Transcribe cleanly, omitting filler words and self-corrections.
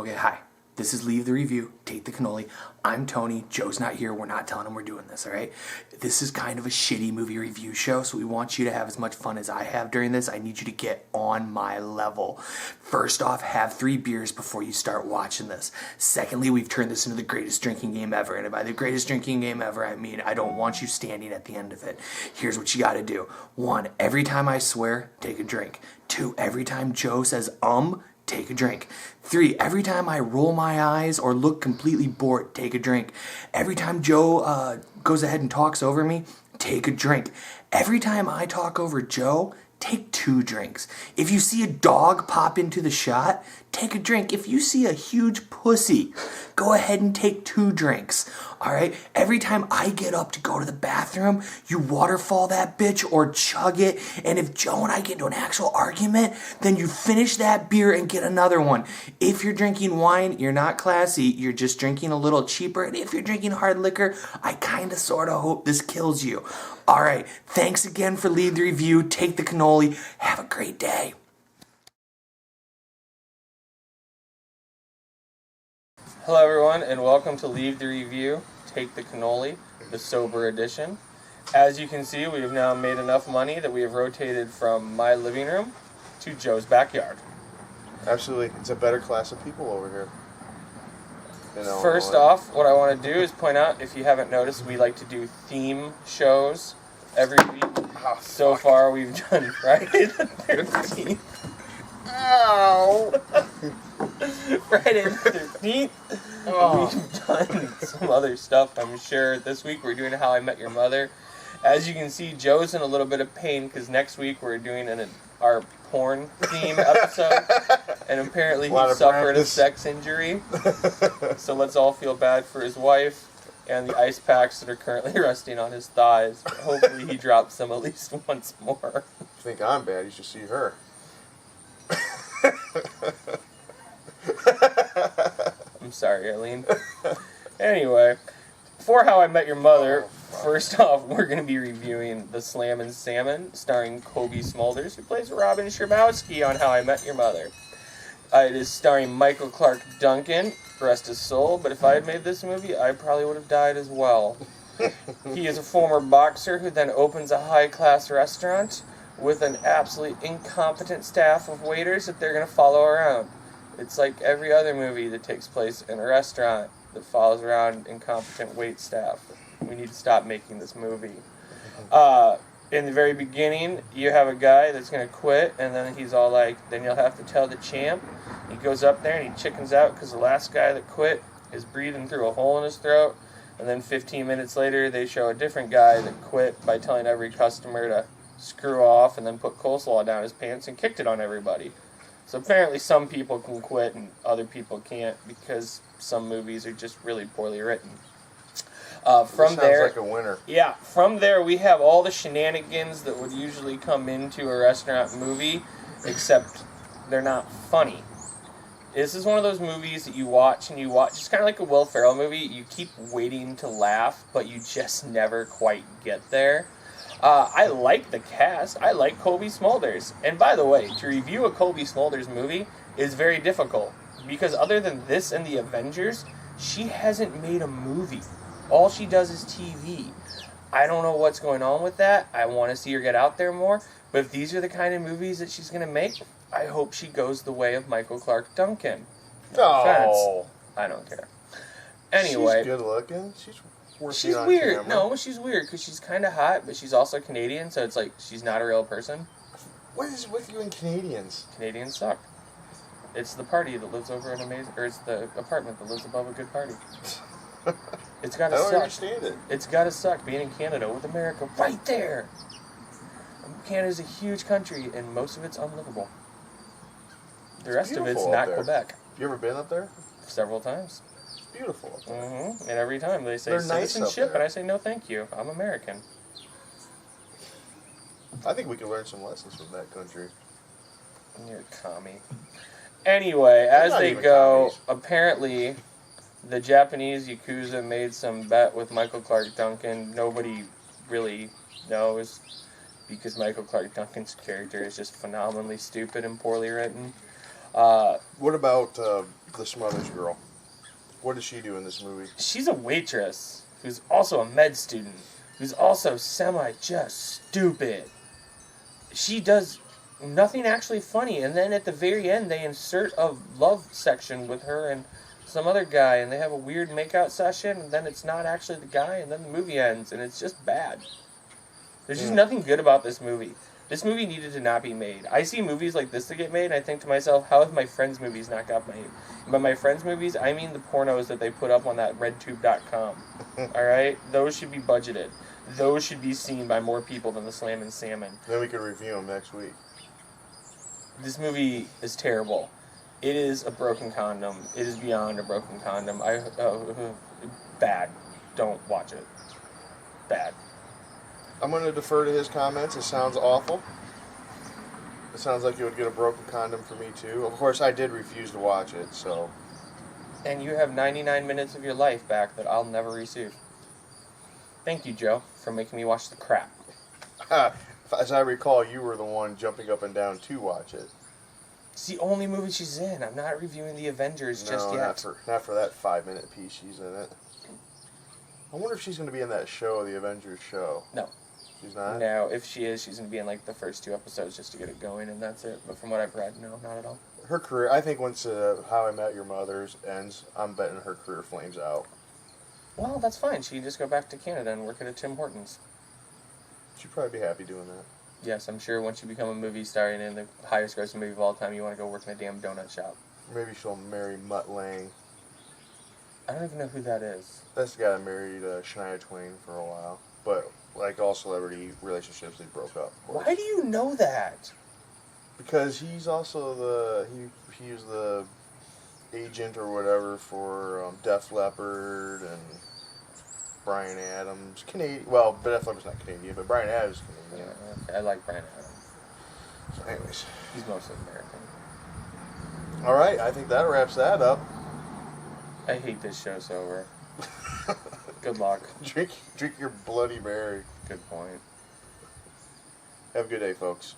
Okay, hi. This is Leave the Review, Take the Cannoli. I'm Tony. Joe's not here. We're not telling him we're doing this, all right? This is kind of a shitty movie review show, so we want you to have as much fun as I have during this. I need you to get on my level. First off, have 3 beers before you start watching this. Secondly, we've turned this into the greatest drinking game ever, and by the greatest drinking game ever, I mean I don't want you standing at the end of it. Here's what you gotta do. 1, every time I swear, take a drink. 2, every time Joe says take a drink. 3, every time I roll my eyes or look completely bored, take a drink. Every time Joe goes ahead and talks over me, take a drink. Every time I talk over Joe, take 2 drinks. If you see a dog pop into the shot, take a drink. If you see a huge pussy, go ahead and take 2 drinks. All right? Every time I get up to go to the bathroom, you waterfall that bitch or chug it. And if Joe and I get into an actual argument, then you finish that beer and get another one. If you're drinking wine, you're not classy. You're just drinking a little cheaper. And if you're drinking hard liquor, I kind of sort of hope this kills you. All right. Thanks again for Leave the Review. Take the cannoli. Have a great day. Hello everyone, and welcome to Leave the Review, Take the Cannoli, the sober edition. As you can see, we have now made enough money that we have rotated from my living room to Joe's backyard. Absolutely. It's a better class of people over here. First off, what I want to do is point out, if you haven't noticed, we like to do theme shows every week. Oh, so far, we've done Friday the 13th. Ow! Friday the 13th. Oh. We've done some other stuff, I'm sure. This week we're doing How I Met Your Mother. As you can see, Joe's in a little bit of pain because next week we're doing our porn theme episode. And apparently he suffered a sex injury. So let's all feel bad for his wife and the ice packs that are currently resting on his thighs. Hopefully he drops them at least once more. If you think I'm bad, you should see her. I'm sorry, Arlene. Anyway, for How I Met Your Mother, first off, we're going to be reviewing the Slammin Salmon, starring Kobe Smulders, who plays Robin Scherbatsky on How I Met Your Mother. It is starring Michael Clark Duncan, rest his soul, but if I had made this movie, I probably would have died as well. He is a former boxer who then opens a high-class restaurant with an absolutely incompetent staff of waiters that they're going to follow around. It's like every other movie that takes place in a restaurant that follows around incompetent wait staff. We need to stop making this movie. In the very beginning, you have a guy that's going to quit, and then he's all like, then you'll have to tell the champ. He goes up there and he chickens out because the last guy that quit is breathing through a hole in his throat. And then 15 minutes later, they show a different guy that quit by telling every customer to screw off and then put coleslaw down his pants and kicked it on everybody. So apparently some people can quit and other people can't because some movies are just really poorly written. From there, sounds like a winner. Yeah, from there we have all the shenanigans that would usually come into a restaurant movie, except they're not funny. This is one of those movies that you watch, just kind of like a Will Ferrell movie, you keep waiting to laugh, but you just never quite get there. I like the cast. I like Kobe Smulders. And by the way, to review a Kobe Smulders movie is very difficult. Because other than this and the Avengers, she hasn't made a movie. All she does is TV. I don't know what's going on with that. I want to see her get out there more. But if these are the kind of movies that she's going to make, I hope she goes the way of Michael Clark Duncan. No. I don't care. Anyway. She's good looking. She's weird. Camera. No, she's weird because she's kind of hot, but she's also Canadian, so it's like she's not a real person. What is with you and Canadians? Canadians suck. It's the party that lives over it's the apartment that lives above a good party. It's gotta suck. I don't understand it. It's gotta suck being in Canada with America right there. Canada's a huge country, and most of it's unlivable. The rest of it's not Quebec. You ever been up there? Several times. Beautiful up there. Mm-hmm. And every time they say They're citizenship, nice and I say no thank you. I'm American. I think we can learn some lessons from that country. You're a commie. Anyway, as they go, apparently the Japanese Yakuza made some bet with Michael Clark Duncan. Nobody really knows because Michael Clark Duncan's character is just phenomenally stupid and poorly written. What about the Smothers girl. What does she do in this movie? She's a waitress who's also a med student, who's also just stupid. She does nothing actually funny, and then at the very end they insert a love section with her and some other guy, and they have a weird makeout session, and then it's not actually the guy, and then the movie ends, and it's just bad. There's just nothing good about this movie. This movie needed to not be made. I see movies like this that get made, and I think to myself, how have my friends' movies not got made? By my friends' movies, I mean the pornos that they put up on that redtube.com. Alright? Those should be budgeted. Those should be seen by more people than the Slammin Salmon. Then we can review them next week. This movie is terrible. It is a broken condom. It is beyond a broken condom. Bad. Don't watch it. Bad. I'm going to defer to his comments. It sounds awful. It sounds like you would get a broken condom for me, too. Of course, I did refuse to watch it, so... And you have 99 minutes of your life back that I'll never receive. Thank you, Joe, for making me watch the crap. As I recall, you were the one jumping up and down to watch it. It's the only movie she's in. I'm not reviewing the Avengers just yet. Not for that 5-minute piece she's in it. I wonder if she's going to be in that show, the Avengers show. No. She's not? No, if she is, she's going to be in like the first 2 episodes just to get it going, and that's it. But from what I've read, no, not at all. Her career, I think once How I Met Your Mother's ends, I'm betting her career flames out. Well, that's fine. She can just go back to Canada and work at a Tim Hortons. She'd probably be happy doing that. Yes, I'm sure once you become a movie star and in the highest grossing movie of all time, you want to go work in a damn donut shop. Maybe she'll marry Mutt Lange. I don't even know who that is. That's the guy that married Shania Twain for a while. But, like all celebrity relationships, they broke up. Of course. Why do you know that? Because he's also he was the agent or whatever for Def Leppard and Bryan Adams. Canadian. Well, Def Leppard's not Canadian, but Bryan Adams is Canadian. Yeah, okay. I like Bryan Adams. So anyways. He's mostly American. All right, I think that wraps that up. I hate this show's over. Good luck. Drink your Bloody Mary. Good point. Have a good day, folks.